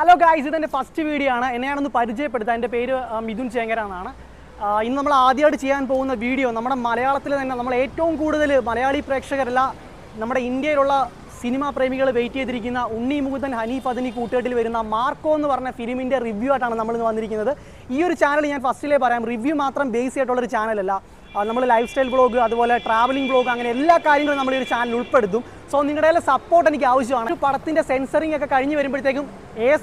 Hello guys, ഇതെൻ്റെ first video ആണ്. എന്നെയാണൊന്ന് പരിചയപ്പെടുത്താൻ. എൻ്റെ പേര് മിഥുൻ ചേങ്കരാന്നാണ്. ഇന്ന് നമ്മൾ ആദ്യമായിട്ട് ചെയ്യാൻ പോകുന്ന വീഡിയോ നമ്മുടെ മലയാളത്തിൽ തന്നെ നമ്മൾ ഏറ്റവും കൂടുതൽ മലയാളി പ്രേക്ഷകരല്ല നമ്മുടെ ഇന്ത്യയിലുള്ള സിനിമാ പ്രേമികൾ വെയിറ്റ് ചെയ്തിരിക്കുന്ന ഉണ്ണി മുകുന്ദൻ ഹനീഫ് അദനി കൂട്ടുകെട്ടിൽ വരുന്ന മാർക്കോ എന്ന് പറഞ്ഞ ഫിലിമിൻ്റെ റിവ്യൂ ആയിട്ടാണ് നമ്മളിന്ന് വന്നിരിക്കുന്നത്. ഈ ഒരു ചാനൽ ഞാൻ ഫസ്റ്റിലേ പറയാം, റിവ്യൂ മാത്രം ബേസ് ആയിട്ടുള്ളൊരു ചാനലല്ല. നമ്മൾ ലൈഫ് സ്റ്റൈൽ ബ്ലോഗ്, അതുപോലെ ട്രാവലിംഗ് ബ്ലോഗ്, അങ്ങനെ എല്ലാ കാര്യങ്ങളും നമ്മൾ ഈ ഒരു ചാനൽ ഉൾപ്പെടുത്തും. സോ നിങ്ങളുടെ സപ്പോർട്ട് എനിക്ക് ആവശ്യമാണ്. ഒരു പടത്തിൻ്റെ സെൻസറിങ് ഒക്കെ കഴിഞ്ഞ് വരുമ്പോഴത്തേക്കും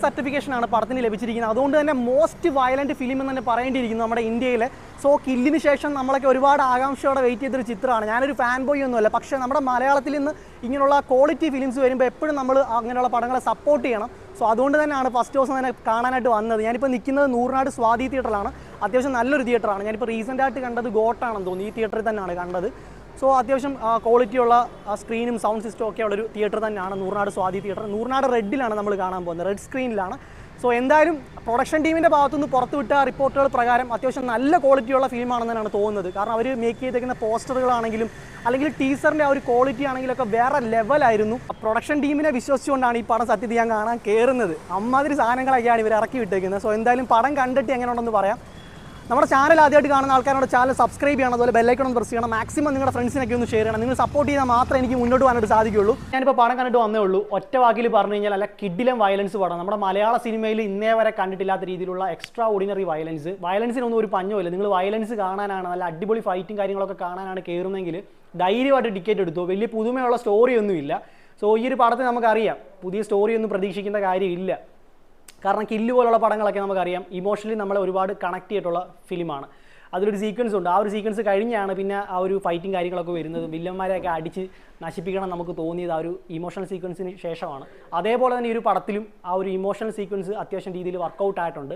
സർട്ടിഫിക്കേഷനാണ് പടത്തിന് ലഭിച്ചിരിക്കുന്നത്. അതുകൊണ്ട് തന്നെ മോസ്റ്റ് വയലൻറ്റ് ഫിലിം എന്ന് തന്നെ പറയേണ്ടിയിരിക്കുന്നു നമ്മുടെ ഇന്ത്യയിലെ. സോ കില്ലിന് ശേഷം നമ്മളൊക്കെ ഒരുപാട് ആകാംക്ഷയോടെ വെയിറ്റ് ചെയ്തൊരു ചിത്രമാണ്. ഞാനൊരു ഫാൻ ബോയ് ഒന്നുമല്ല, പക്ഷേ നമ്മുടെ മലയാളത്തിൽ നിന്ന് ഇങ്ങനെയുള്ള ക്വാളിറ്റി ഫിലിംസ് വരുമ്പോൾ എപ്പോഴും നമ്മൾ അങ്ങനെയുള്ള പടങ്ങളെ സപ്പോർട്ട് ചെയ്യണം. സോ അതുകൊണ്ട് തന്നെയാണ് ഫസ്റ്റ് ദിവസം തന്നെ കാണാനായിട്ട് വന്നത്. ഞാനിപ്പോൾ നിൽക്കുന്നത് നൂറിനാട് സ്വാതി തിയേറ്ററിലാണ്. അത്യാവശ്യം നല്ലൊരു തിയേറ്ററാണ്. ഞാനിപ്പോൾ റീസെൻ്റായിട്ട് കണ്ടത് ഗോട്ടാണെന്ന് തോന്നുന്നു. ഈ തിയേറ്ററിൽ തന്നെയാണ് കണ്ടത്. സോ അത്യാവശ്യം ക്വാളിറ്റിയുള്ള സ്ക്രീനും സൗണ്ട് സിസ്റ്റം ഒക്കെ ഉള്ളൊരു തിയേറ്റർ തന്നെയാണ് നൂറിനാട് സ്വാതി തിയേറ്റർ. നൂറിനാട് റെഡിലാണ് നമ്മൾ കാണാൻ പോകുന്നത്, റെഡ് സ്ക്രീനിലാണ്. സോ എന്തായാലും പ്രൊഡക്ഷൻ ടീമിൻ്റെ ഭാഗത്തുനിന്ന് പുറത്തുവിട്ട റിപ്പോർട്ടുകൾ പ്രകാരം അത്യാവശ്യം നല്ല ക്വാളിറ്റിയുള്ള ഫിലിമാണെന്ന് തന്നെയാണ് തോന്നുന്നത്. കാരണം അവർ മേക്ക് ചെയ്തേക്കുന്ന പോസ്റ്ററുകളാണെങ്കിലും അല്ലെങ്കിൽ ടീസറിൻ്റെ ആ ഒരു ക്വാളിറ്റി ആണെങ്കിലൊക്കെ വേറെ ലെവലായിരുന്നു. പ്രൊഡക്ഷൻ ടീമിനെ വിശ്വസിച്ചുകൊണ്ടാണ് ഈ പടം സത്യത്തിൽ ഞാൻ കാണാൻ കയറുന്നത്. അമ്മാതിരി സാധനങ്ങളൊക്കെയാണ് ഇവർ ഇറക്കി വിട്ടേക്കുന്നത്. സോ എന്തായാലും പടം കണ്ടിട്ട് എങ്ങനെ ഉണ്ടെന്ന് പറയാം. നമ്മുടെ ചാനൽ ആദ്യമായിട്ട് കാണുന്ന ആൾക്കാരോട് ചാനൽ സബ്സ്ക്രൈബ് ചെയ്യണം, അതുപോലെ ബെല്ലൈക്കൺ ഒന്ന് പ്രസ് ചെയ്യണം. മാക്സിമം നിങ്ങളുടെ ഫ്രണ്ട്സിനൊക്കെ ഒന്ന് ഷെയർ ചെയ്യണം. നിങ്ങൾ സപ്പോർട്ട് ചെയ്താൽ മാത്രമേ എനിക്ക് മുന്നോട്ട് പോകാനായിട്ട് സാധിക്കുള്ളൂ. ഞാനിപ്പോൾ പടം കണ്ടിട്ട് വന്നേ ഉള്ളൂ. ഒറ്റ വാക്കിൽ പറഞ്ഞു കഴിഞ്ഞാൽ നല്ല കിഡിലം വയലൻസ് പടം. നമ്മുടെ മലയാള സിനിമയിൽ ഇന്നേ വരെ കണ്ടിട്ടില്ലാത്ത രീതിയിലുള്ള എക്സ്ട്രാ ഓർഡിനറി വയലൻസിനൊന്നും ഒരു പഞ്ഞമില്ല. നിങ്ങൾ വയലൻസ് കാണാനാണ്, നല്ല അടിപൊളി ഫൈറ്റും കാര്യങ്ങളൊക്കെ കാണാനാണ് കയറുന്നതെങ്കിൽ ധൈര്യമായിട്ട് ടിക്കറ്റ് എടുത്തു. വലിയ പുതുമയുള്ള സ്റ്റോറിയൊന്നുമില്ല. സോ ഈ ഒരു പടത്തിൽ നമുക്കറിയാം പുതിയ സ്റ്റോറിയൊന്നും പ്രതീക്ഷിക്കേണ്ട കാര്യമില്ല. കാരണം കില്ല് പോലുള്ള പടങ്ങളൊക്കെ നമുക്കറിയാം ഇമോഷണലി നമ്മളെ ഒരുപാട് കണക്ട് ചെയ്തിട്ടുള്ള ഫിലിമാണ്. അതിലൊരു സീക്വൻസ് ഉണ്ട്. ആ ഒരു സീക്വൻസ് കഴിഞ്ഞാണ് പിന്നെ ആ ഒരു ഫൈറ്റും കാര്യങ്ങളൊക്കെ വരുന്നത്. വില്ലന്മാരെയൊക്കെ അടിച്ച് നശിപ്പിക്കണം നമുക്ക് തോന്നിയത് ആ ഒരു ഇമോഷണൽ സീക്വൻസിന് ശേഷമാണ്. അതേപോലെ തന്നെ ഈ ഒരു പടത്തിലും ആ ഒരു ഇമോഷണൽ സീക്വൻസ് അത്യാവശ്യം രീതിയിൽ വർക്കൗട്ട് ആയിട്ടുണ്ട്.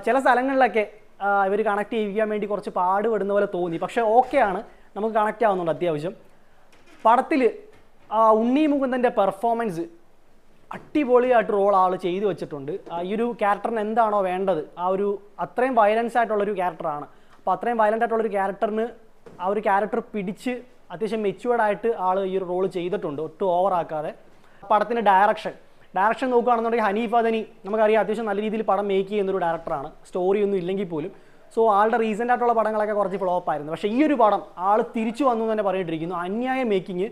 ചില സ്ഥലങ്ങളിലൊക്കെ ഇവർ കണക്ട് ചെയ്യിക്കാൻ വേണ്ടി കുറച്ച് പാടുപെടുന്ന പോലെ തോന്നി. പക്ഷേ ഓക്കെയാണ്, നമുക്ക് കണക്റ്റ് ആവുന്നുണ്ട് അത്യാവശ്യം. പടത്തിൽ ഉണ്ണി മുകുന്ദൻ്റെ പെർഫോമൻസ് അടിപൊളിയായിട്ട് റോൾ ആൾ ചെയ്തു വെച്ചിട്ടുണ്ട്. ഈ ഒരു ക്യാരക്ടറിന് എന്താണോ വേണ്ടത്, ആ ഒരു അത്രയും വയലൻസ് ആയിട്ടുള്ളൊരു ക്യാരക്ടറാണ്. അപ്പോൾ അത്രയും വയലൻ്റ് ആയിട്ടുള്ളൊരു ക്യാരക്ടറിന് ആ ഒരു ക്യാരക്ടർ പിടിച്ച് അത്യാവശ്യം മെച്യൂർഡായിട്ട് ആൾ ഈ ഒരു റോൾ ചെയ്തിട്ടുണ്ട്, ഒട്ടും ഓവറാക്കാതെ. പടത്തിൻ്റെ ഡയറക്ഷൻ നോക്കുകയാണെന്നുണ്ടെങ്കിൽ ഹനീഫ് അദനി നമുക്കറിയാം അത്യാവശ്യം നല്ല രീതിയിൽ പടം മേക്ക് ചെയ്യുന്നൊരു ഡയറക്ടറാണ്, സ്റ്റോറിയൊന്നും ഇല്ലെങ്കിൽ പോലും. സോ ആളുടെ റീസെൻ്റ് ആയിട്ടുള്ള പടങ്ങളൊക്കെ കുറച്ച് ഫ്ലോപ്പായിരുന്നു. പക്ഷേ ഈ ഒരു പടം ആൾ തിരിച്ചു വന്നു എന്ന് തന്നെ പറഞ്ഞിട്ടിരിക്കുന്നു. അന്യായ മേക്കിങ്,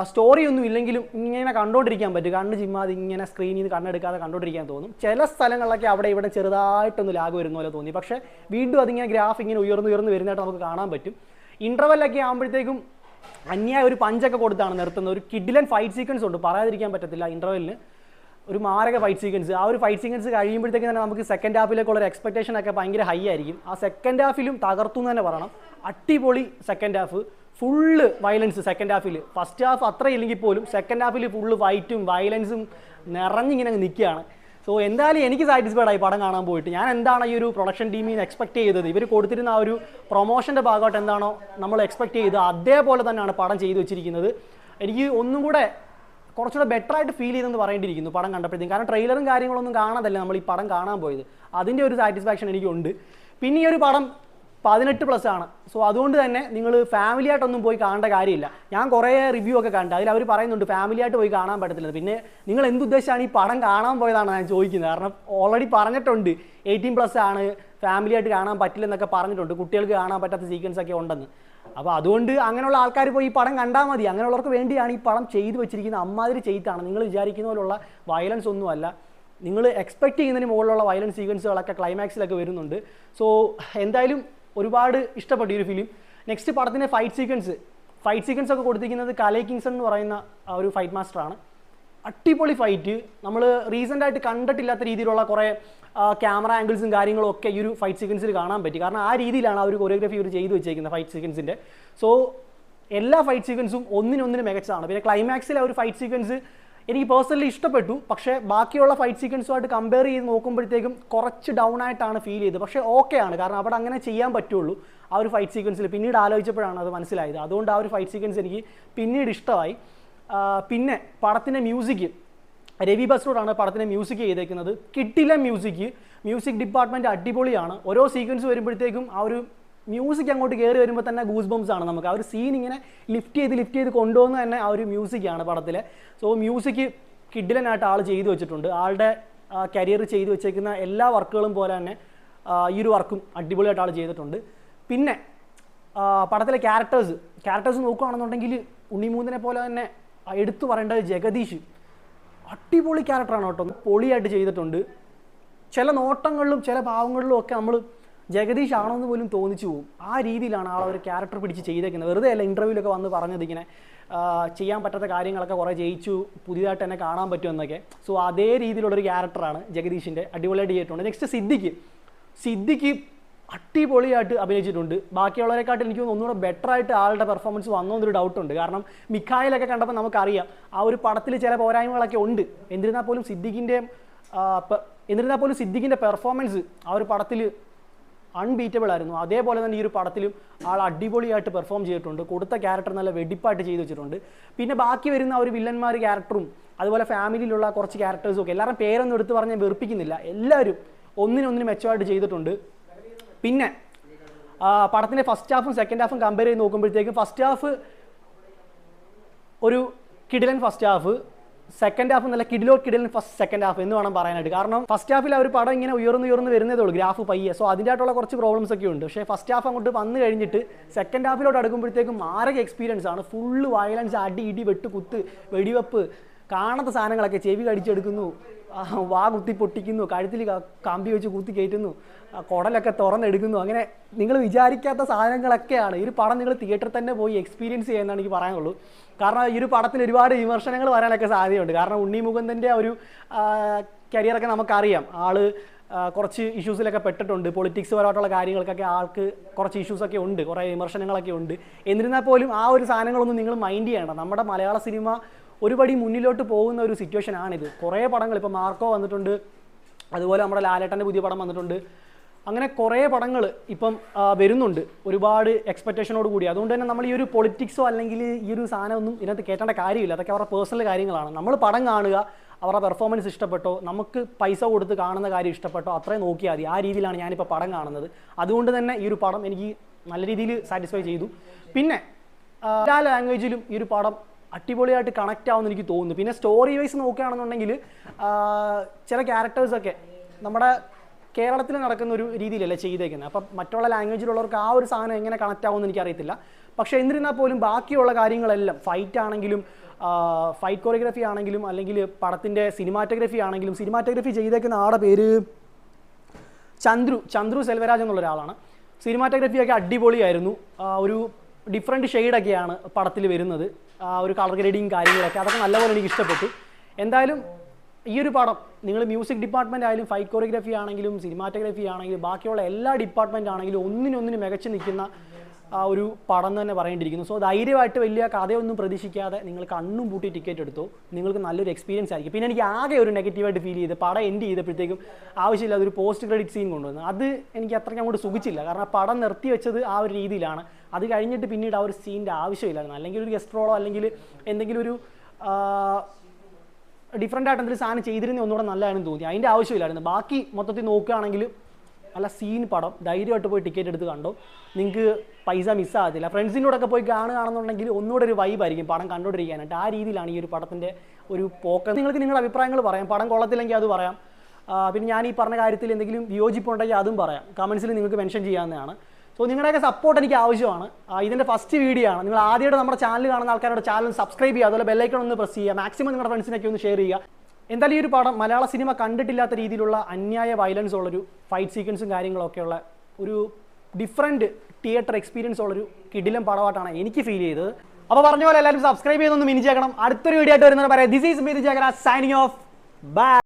സ്റ്റോറി ഒന്നും ഇല്ലെങ്കിലും ഇങ്ങനെ കണ്ടുകൊണ്ടിരിക്കാൻ പറ്റും. കണ്ണ് ചിമ്മാതെ ഇങ്ങനെ സ്ക്രീനിൽ നിന്ന് കണ്ണെടുക്കാതെ കണ്ടുകൊണ്ടിരിക്കാൻ തോന്നും. ചില സ്ഥലങ്ങളിലൊക്കെ അവിടെ ഇവിടെ ചെറുതായിട്ടൊന്ന് ലാഗ് വരുന്ന പോലെ തോന്നി. പക്ഷേ വീണ്ടും അതിങ്ങനെ ഗ്രാഫ് ഇങ്ങനെ ഉയർന്നു വരുന്നതായിട്ട് നമുക്ക് കാണാൻ പറ്റും. ഇൻ്റർവെല്ലൊക്കെ ആകുമ്പോഴത്തേക്കും അന്യായ ഒരു പഞ്ചൊക്കെ കൊടുത്താണ് നിർത്തുന്നത്. ഒരു കിഡിലൻ ഫൈറ്റ് സീക്വൻസ് ഉണ്ട്, പറയാതിരിക്കാൻ പറ്റത്തില്ല. ഇൻ്റർവെല്ലിന് ഒരു മാരക ഫൈറ്റ് സീക്വൻസ്. ആ ഒരു ഫൈറ്റ് സീക്വൻസ് കഴിയുമ്പോഴത്തേക്ക് തന്നെ നമുക്ക് സെക്കൻഡ് ഹാഫിലേക്കുള്ള ഒരു എക്സ്പെക്ടേഷൻ ഒക്കെ ഭയങ്കര ഹൈ ആയിരിക്കും. ആ സെക്കൻഡ് ഹാഫിലും തകർത്തു എന്ന് തന്നെ പറയണം. അടിപൊളി second half, full violence second ഹാഫിൽ. ഫസ്റ്റ് ഹാഫ് അത്ര ഇല്ലെങ്കിൽ പോലും സെക്കൻഡ് ഹാഫിൽ ഫുള്ള് ഫൈറ്റും വയലൻസും നിറഞ്ഞിങ്ങനെ നിൽക്കുകയാണ്. സോ എന്തായാലും എനിക്ക് സാറ്റിസ്ഫൈഡ് ആയി പടം കാണാൻ പോയിട്ട്. ഞാൻ എന്താണ് ഈ ഒരു പ്രൊഡക്ഷൻ ടീമിൽ നിന്ന് എക്സ്പെക്ട് ചെയ്തത്, ഇവർ കൊടുത്തിരുന്ന ആ ഒരു പ്രൊമോഷൻ്റെ ഭാഗമായിട്ട് എന്താണോ നമ്മൾ എക്സ്പെക്ട് ചെയ്തത് അതേപോലെ തന്നെയാണ് പടം ചെയ്തു വെച്ചിരിക്കുന്നത്. എനിക്ക് ഒന്നും കൂടെ കുറച്ചുകൂടെ ബെറ്റർ ആയിട്ട് ഫീൽ ചെയ്തെന്ന് പറയേണ്ടിയിരിക്കുന്നു പടം കണ്ടപ്പോഴത്തേക്കും. കാരണം ട്രെയിലറും കാര്യങ്ങളൊന്നും കാണാതല്ല നമ്മൾ ഈ പടം കാണാൻ പോയത്. അതിൻ്റെ ഒരു സാറ്റിസ്ഫാക്ഷൻ എനിക്കുണ്ട്. പിന്നെ ഈ ഒരു പടം 18+ ആണ്. സോ അതുകൊണ്ട് തന്നെ നിങ്ങൾ ഫാമിലി ആയിട്ടൊന്നും പോയി കാണേണ്ട കാര്യമില്ല. ഞാൻ കുറേ റിവ്യൂ ഒക്കെ കണ്ടു, അതിൽ അവർ പറയുന്നുണ്ട് ഫാമിലി ആയിട്ട് പോയി കാണാൻ പറ്റത്തില്ല. പിന്നെ നിങ്ങൾ എന്തുദ്ദേശമാണ് ഈ പടം കാണാൻ പോയതാണ് ഞാൻ ചോദിക്കുന്നത്. കാരണം ഓൾറെഡി പറഞ്ഞിട്ടുണ്ട് 18+ ആണ്, ഫാമിലി ആയിട്ട് കാണാൻ പറ്റില്ലെന്നൊക്കെ പറഞ്ഞിട്ടുണ്ട്, കുട്ടികൾക്ക് കാണാൻ പറ്റാത്ത സീക്വൻസ് ഒക്കെ ഉണ്ടെന്ന്. അപ്പോൾ അതുകൊണ്ട് അങ്ങനെയുള്ള ആൾക്കാർ പോയി ഈ പടം കണ്ടാൽ മതി. അങ്ങനെയുള്ളവർക്ക് വേണ്ടിയാണ് ഈ പടം ചെയ്തു വെച്ചിരിക്കുന്നത്. അമ്മാതിരി ചെയ്താണ്. നിങ്ങൾ വിചാരിക്കുന്ന പോലുള്ള വയലൻസ് ഒന്നുമല്ല, നിങ്ങൾ എക്സ്പെക്ട് ചെയ്യുന്നതിന് മുകളിലുള്ള വയലൻസ് സീക്വൻസുകളൊക്കെ ക്ലൈമാക്സിലൊക്കെ വരുന്നുണ്ട്. സോ എന്തായാലും ഒരുപാട് ഇഷ്ടപ്പെട്ടു ഈ ഒരു ഫിലിം. നെക്സ്റ്റ് പടത്തിൻ്റെ ഫൈറ്റ് സീക്വൻസ് ഒക്കെ കൊടുത്തിരിക്കുന്നത് കലൈ കിങ്സൺ എന്ന് പറയുന്ന ഒരു ഫൈറ്റ് മാസ്റ്ററാണ്. അടിപൊളി ഫൈറ്റ്. നമ്മൾ റീസെൻ്റായിട്ട് കണ്ടിട്ടില്ലാത്ത രീതിയിലുള്ള കുറേ ക്യാമറ ആംഗിൾസും കാര്യങ്ങളും ഒക്കെ ഈ ഒരു ഫൈറ്റ് സീക്വൻസിൽ കാണാൻ പറ്റി. കാരണം ആ രീതിയിലാണ് ആ ഒരു കൊറിയോഗ്രാഫി ഇവർ ചെയ്തു വെച്ചേക്കുന്നത് ഫൈറ്റ് സീക്വൻസിൻ്റെ. സോ എല്ലാ ഫൈറ്റ് സീക്വൻസും ഒന്നിനൊന്നിന് മികച്ചതാണ്. പിന്നെ ക്ലൈമാക്സിലെ ഒരു ഫൈറ്റ് സീക്വൻസ് എനിക്ക് പേഴ്സണലി ഇഷ്ടപ്പെട്ടു. പക്ഷേ ബാക്കിയുള്ള ഫൈറ്റ് സീക്വൻസുമായിട്ട് കമ്പയർ ചെയ്ത് നോക്കുമ്പോഴത്തേക്കും കുറച്ച് ഡൗൺ ആയിട്ടാണ് ഫീൽ ചെയ്തത്. പക്ഷേ ഓക്കെയാണ്, കാരണം അവിടെ അങ്ങനെ ചെയ്യാൻ പറ്റുള്ളൂ ആ ഒരു ഫൈറ്റ് സീക്വൻസിൽ. പിന്നീട് ആലോചിച്ചപ്പോഴാണ് അത് മനസ്സിലായത്. അതുകൊണ്ട് ആ ഒരു ഫൈറ്റ് സീക്വൻസ് എനിക്ക് പിന്നീട് ഇഷ്ടമായി. പിന്നെ പടത്തിൻ്റെ മ്യൂസിക്, രവി ബസ്റൂറാണ് പടത്തിൻ്റെ മ്യൂസിക് ചെയ്തേക്കുന്നത്. കിട്ടില്ല മ്യൂസിക് ഡിപ്പാർട്ട്മെൻറ്റ് അടിപൊളിയാണ്. ഓരോ സീക്വൻസ് വരുമ്പോഴത്തേക്കും ആ ഒരു മ്യൂസിക് അങ്ങോട്ട് കയറി വരുമ്പോൾ തന്നെ ഗൂസ് ബംസ് ആണ് നമുക്ക്. ആ ഒരു സീൻ ഇങ്ങനെ ലിഫ്റ്റ് ചെയ്ത് കൊണ്ടുപോകുന്ന തന്നെ ആ ഒരു മ്യൂസിക്കാണ് പടത്തിലെ. സോ മ്യൂസിക് കിഡിലനായിട്ട് ആൾ ചെയ്തു വെച്ചിട്ടുണ്ട്. ആളുടെ കരിയർ ചെയ്തു വെച്ചേക്കുന്ന എല്ലാ വർക്കുകളും പോലെ തന്നെ ഈ ഒരു വർക്കും അടിപൊളിയായിട്ട് ആൾ ചെയ്തിട്ടുണ്ട്. പിന്നെ പടത്തിലെ ക്യാരക്ടേഴ്സ് നോക്കുകയാണെന്നുണ്ടെങ്കിൽ ഉണ്ണിമൂന്നിനെ പോലെ തന്നെ എടുത്തു പറയേണ്ടത് ജഗദീഷ് അടിപൊളി ക്യാരക്ടറാണ് കേട്ടോ, പൊളിയായിട്ട് ചെയ്തിട്ടുണ്ട്. ചില നോട്ടങ്ങളിലും ചില ഭാവങ്ങളിലും ഒക്കെ നമ്മൾ ജഗദീഷ് ആണോ എന്ന് പോലും തോന്നിച്ചു പോകും. ആ രീതിയിലാണ് ആ ഒരു ക്യാരക്ടർ പിടിച്ച് ചെയ്തേക്കുന്നത്. വെറുതെ അല്ല ഇൻ്റർവ്യൂവിലൊക്കെ വന്ന് പറഞ്ഞത് ഇങ്ങനെ ചെയ്യാൻ പറ്റാത്ത കാര്യങ്ങളൊക്കെ കുറേ ജയിച്ചു, പുതിയതായിട്ട് തന്നെ കാണാൻ പറ്റുമെന്നൊക്കെ. സോ അതേ രീതിയിലുള്ളൊരു ക്യാരക്ടറാണ് ജഗദീഷിൻ്റെ, അടിപൊളിയായിട്ട് ചെയ്തിട്ടുണ്ട്. നെക്സ്റ്റ് സിദ്ദിഖ് അടിപൊളിയായിട്ട് അഭിനയിച്ചിട്ടുണ്ട്. ബാക്കിയുള്ളവരെക്കാട്ടും എനിക്ക് ഒന്നുകൂടെ ബെറ്റർ ആയിട്ട് ആളുടെ പെർഫോമൻസ് വന്നോ എന്നൊരു ഡൗട്ടുണ്ട്. കാരണം മിഖായിലൊക്കെ കണ്ടപ്പോൾ നമുക്കറിയാം ആ ഒരു പടത്തിൽ ചില പോരായ്മകളൊക്കെ ഉണ്ട്. എന്നിരുന്നാൽ പോലും സിദ്ദിഖിൻ്റെ പെർഫോമൻസ് ആ ഒരു പടത്തിൽ അൺബീറ്റബിൾ ആയിരുന്നു. അതേപോലെ തന്നെ ഈ ഒരു പടത്തിലും ആൾ അടിപൊളിയായിട്ട് പെർഫോം ചെയ്തിട്ടുണ്ട്. കൊടുത്ത ക്യാരക്ടർ നല്ല വെടിപ്പായിട്ട് ചെയ്തു വെച്ചിട്ടുണ്ട്. പിന്നെ ബാക്കി വരുന്ന ആ ഒരു വില്ലന്മാർ ക്യാരക്ടറും അതുപോലെ ഫാമിലിയിലുള്ള കുറച്ച് ക്യാരക്ടേഴ്സും ഒക്കെ എല്ലാവരും പേരൊന്നും എടുത്ത് പറഞ്ഞ് വെറുപ്പിക്കുന്നില്ല, എല്ലാവരും ഒന്നിനൊന്നിനും മെച്ചമായിട്ട് ചെയ്തിട്ടുണ്ട്. പിന്നെ പടത്തിൻ്റെ ഫസ്റ്റ് ഹാഫും സെക്കൻഡ് ഹാഫും കമ്പയർ ചെയ്ത് നോക്കുമ്പോഴത്തേക്കും ഫസ്റ്റ് ഹാഫ് ഒരു കിടിലൻ ഫസ്റ്റ് ഹാഫ്, സെക്കൻഡ് ഹാഫ് നല്ല കിടിലൻ സെക്കൻഡ് ഹാഫ് എന്ന് വേണം പറയാനായിട്ട്. കാരണം ഫസ്റ്റ് ഹാഫിൽ ആ ഒരു പടം ഇങ്ങനെ ഉയർന്ന് വരുന്നതേ ഉള്ളൂ, ഗ്രാഫ് പയ്യെ. സോ അതിൻ്റെതായിട്ടുള്ള കുറച്ച് പ്രോബ്ലംസ് ഒക്കെ ഉണ്ട്. പക്ഷേ ഫസ്റ്റ് ഹാഫ് അങ്ങോട്ട് വന്നു കഴിഞ്ഞിട്ട് സെക്കൻഡ് ഹാഫിലോട്ട് അടുക്കുമ്പോഴത്തേക്കും മാരക എക്സ്പീരിയൻസ് ആണ്. ഫുള്ള് വയലൻസ്, അടി ഇടി വെട്ട് കുത്ത് വെടിവെപ്പ്, കാണാത്ത സാധനങ്ങളൊക്കെ, ചെവി കടിച്ചെടുക്കുന്നു, വാ കുത്തി പൊട്ടിക്കുന്നു, കഴുത്തിൽ കമ്പി വെച്ച് കുത്തി കയറ്റുന്നു, കുടലൊക്കെ തുറന്നെടുക്കുന്നു. അങ്ങനെ നിങ്ങൾ വിചാരിക്കാത്ത സാധനങ്ങളൊക്കെയാണ്. ഈ ഒരു പടം നിങ്ങൾ തിയേറ്ററിൽ തന്നെ പോയി എക്സ്പീരിയൻസ് ചെയ്യുന്നതാണ് എനിക്ക് പറയാനുള്ളൂ. കാരണം ഈ ഒരു പടത്തിൽ ഒരുപാട് വിമർശനങ്ങൾ വരാനൊക്കെ സാധ്യതയുണ്ട്. കാരണം ഉണ്ണി മുകുന്ദൻ്റെ ഒരു കരിയറൊക്കെ നമുക്കറിയാം. ആള് കുറച്ച് ഇഷ്യൂസിലൊക്കെ പെട്ടിട്ടുണ്ട്. പൊളിറ്റിക്സ് പരമായിട്ടുള്ള കാര്യങ്ങൾക്കൊക്കെ ആൾക്ക് കുറച്ച് ഇഷ്യൂസൊക്കെ ഉണ്ട്, കുറേ വിമർശനങ്ങളൊക്കെ ഉണ്ട്. എന്നിരുന്നാൽ പോലും ആ ഒരു സാധനങ്ങളൊന്നും നിങ്ങൾ മൈൻഡ് ചെയ്യേണ്ട. നമ്മുടെ മലയാള സിനിമ ഒരുപടി മുന്നിലോട്ട് പോകുന്ന ഒരു സിറ്റുവേഷൻ ആണിത്. കുറേ പടങ്ങൾ ഇപ്പോൾ മാർക്കോ വന്നിട്ടുണ്ട്, അതുപോലെ നമ്മുടെ ലാലേട്ടൻ്റെ പുതിയ പടം വന്നിട്ടുണ്ട്. അങ്ങനെ കുറേ പടങ്ങൾ ഇപ്പം വരുന്നുണ്ട് ഒരുപാട് എക്സ്പെക്റ്റേഷനോട് കൂടി. അതുകൊണ്ട് തന്നെ നമ്മൾ ഈ ഒരു പൊളിറ്റിക്സോ അല്ലെങ്കിൽ ഈ ഒരു സാധനമൊന്നും ഇതിനകത്ത് കേട്ടേണ്ട കാര്യമില്ല. അതൊക്കെ അവരുടെ പേഴ്സണൽ കാര്യങ്ങളാണ്. നമ്മൾ പടം കാണുക, അവരുടെ പെർഫോമൻസ് ഇഷ്ടപ്പെട്ടോ, നമുക്ക് പൈസ കൊടുത്ത് കാണുന്ന കാര്യം ഇഷ്ടപ്പെട്ടോ അത്രയും നോക്കിയാൽ മതി. ആ രീതിയിലാണ് ഞാനിപ്പോൾ പടം കാണുന്നത്. അതുകൊണ്ട് തന്നെ ഈ ഒരു പടം എനിക്ക് നല്ല രീതിയിൽ സാറ്റിസ്ഫൈ ചെയ്തു. പിന്നെ എല്ലാ ലാംഗ്വേജിലും ഈ ഒരു പടം അടിപൊളിയായിട്ട് കണക്റ്റ് ആവുമെന്ന് എനിക്ക് തോന്നുന്നു. പിന്നെ സ്റ്റോറി വൈസ് നോക്കുകയാണെന്നുണ്ടെങ്കിൽ ചില ക്യാരക്ടേഴ്സൊക്കെ നമ്മുടെ കേരളത്തിൽ നടക്കുന്ന ഒരു രീതിയിലല്ല ചെയ്തേക്കുന്നത്. അപ്പം മറ്റുള്ള ലാംഗ്വേജിലുള്ളവർക്ക് ആ ഒരു സാധനം എങ്ങനെ കണക്റ്റ് ആവുമെന്ന് എനിക്കറിയത്തില്ല. പക്ഷേ എന്നിരുന്നാൽ പോലും ബാക്കിയുള്ള കാര്യങ്ങളെല്ലാം, ഫൈറ്റ് കൊറിയോഗ്രഫി ആണെങ്കിലും അല്ലെങ്കിൽ പടത്തിൻ്റെ സിനിമാറ്റോഗ്രഫി ആണെങ്കിലും, സിനിമാറ്റോഗ്രഫി ചെയ്തേക്കുന്ന ആളുടെ പേര് ചന്ദ്രു സെൽവരാജ് എന്നുള്ള ഒരാളാണ്. സിനിമാറ്റോഗ്രഫിയൊക്കെ അടിപൊളിയായിരുന്നു. ഒരു ഡിഫറെൻറ്റ് ഷെയ്ഡൊക്കെയാണ് പടത്തിൽ വരുന്നത്. ഒരു കളർ ഗ്രേഡിങ് കാര്യങ്ങളൊക്കെ അതൊക്കെ നല്ലപോലെ എനിക്ക് ഇഷ്ടപ്പെട്ടു. എന്തായാലും ഈ ഒരു പടം നിങ്ങൾ മ്യൂസിക് ഡിപ്പാർട്ട്മെൻ്റ് ആയാലും ഫൈറ്റ് കൊറിയോഗ്രഫി ആണെങ്കിലും സിനിമാറ്റോഗ്രഫി ആണെങ്കിലും ബാക്കിയുള്ള എല്ലാ ഡിപ്പാർട്ട്മെൻ്റ് ആണെങ്കിലും ഒന്നിനൊന്നിന് മികച്ച് നിൽക്കുന്ന ഒരു പടം തന്നെ പറയേണ്ടിയിരിക്കുന്നു. സോ ധൈര്യമായിട്ട് വലിയ കഥയൊന്നും പ്രതീക്ഷിക്കാതെ നിങ്ങൾ കണ്ണും പൂട്ടി ടിക്കറ്റ് എടുത്തോ, നിങ്ങൾക്ക് നല്ലൊരു എക്സ്പീരിയൻസ് ആയിരിക്കും. പിന്നെ എനിക്ക് ആകെ ഒരു നെഗറ്റീവായിട്ട് ഫീൽ ചെയ്ത് പടം എൻഡ് ചെയ്തപ്പോഴത്തേക്കും ആവശ്യമില്ല അതൊരു പോസ്റ്റ് ക്രെഡിറ്റ് സീൻ കൊണ്ടുവന്നു. അത് എനിക്ക് അത്രയ്ക്ക് അങ്ങോട്ട് സുഖിച്ചില്ല. കാരണം പടം നിർത്തി വെച്ചത് ആ ഒരു രീതിയിലാണ്. അത് കഴിഞ്ഞിട്ട് പിന്നീട് ആ ഒരു സീനിൻ്റെ ആവശ്യമില്ലായിരുന്നു. അല്ലെങ്കിൽ ഒരു ഗസ്റ്റ് റോളോ അല്ലെങ്കിൽ എന്തെങ്കിലും ഒരു ഡിഫറെൻ്റ് ആയിട്ട് എന്തെങ്കിലും സാധനം ചെയ്തിരുന്ന ഒന്നുകൂടെ നല്ലതാണെന്ന് തോന്നി. അതിൻ്റെ ആവശ്യമില്ലായിരുന്നു. ബാക്കി മൊത്തത്തിൽ നോക്കുകയാണെങ്കിൽ നല്ല സീൻ പടം, ധൈര്യമായിട്ട് പോയി ടിക്കറ്റ് എടുത്ത് കണ്ടോ, നിങ്ങൾക്ക് പൈസ മിസ്സാകത്തില്ല. ഫ്രണ്ട്സിനോടൊക്കെ പോയി കാണുകയാണെന്നുണ്ടെങ്കിൽ ഒന്നുകൂടെ ഒരു വൈബായിരിക്കും പടം കണ്ടുകൊണ്ടിരിക്കാനായിട്ട്. ആ രീതിയിലാണ് ഈ ഒരു പടത്തിൻ്റെ ഒരു പോക്ക്. നിങ്ങൾക്ക് നിങ്ങളുടെ അഭിപ്രായങ്ങൾ പറയാം. പടം കൊള്ളത്തില്ലെങ്കിൽ അത് പറയാം. പിന്നെ ഞാൻ ഈ പറഞ്ഞ കാര്യത്തിൽ എന്തെങ്കിലും വിയോജിപ്പുണ്ടെങ്കിൽ അതും പറയാം. കമൻസിൽ നിങ്ങൾക്ക് മെൻഷൻ ചെയ്യാവുന്നതാണ്. സോ നിങ്ങളുടെയൊക്കെ സപ്പോർട്ട് എനിക്ക് ആവശ്യമാണ്. ഇതിൻ്റെ ഫസ്റ്റ് വീഡിയോ ആണ്. നിങ്ങൾ ആദ്യമായിട്ട് നമ്മുടെ ചാനൽ കാണുന്ന ആൾക്കാരുടെ ചാനൽ സബ്സ്ക്രൈബ് ചെയ്യുക, അതുപോലെ ബെല്ലൈക്കൺ ഒന്ന് പ്രസ് ചെയ്യുക. മാക്സിമം നിങ്ങളുടെ ഫ്രണ്ട്സിനൊക്കെ ഒന്ന് ഷെയർ ചെയ്യുക. എന്തായാലും ഈ ഒരു പടം മലയാള സിനിമ കണ്ടിട്ടില്ലാത്ത രീതിയിലുള്ള അന്യായ വയലൻസ് ഉള്ളൊരു ഫൈറ്റ് സീക്വൻസും കാര്യങ്ങളൊക്കെ ഉള്ള ഒരു ഡിഫറെൻറ്റ് തിയേറ്റർ എക്സ്പീരിയൻസ് ഉള്ളൊരു കിടിലം പടമായിട്ടാണ് എനിക്ക് ഫീൽ ചെയ്തത്. അപ്പോൾ പറഞ്ഞ പോലെ എല്ലാവരും സബ്സ്ക്രൈബ് ചെയ്തൊന്ന് മിനിച്ചേക്കണം. അടുത്തൊരു വീഡിയോ ആയിട്ട് വരുന്നത് പറയാം. ദിസ് ഈസ് മിനി ജാഗര സൈനിങ് ഓഫ്. ബൈ.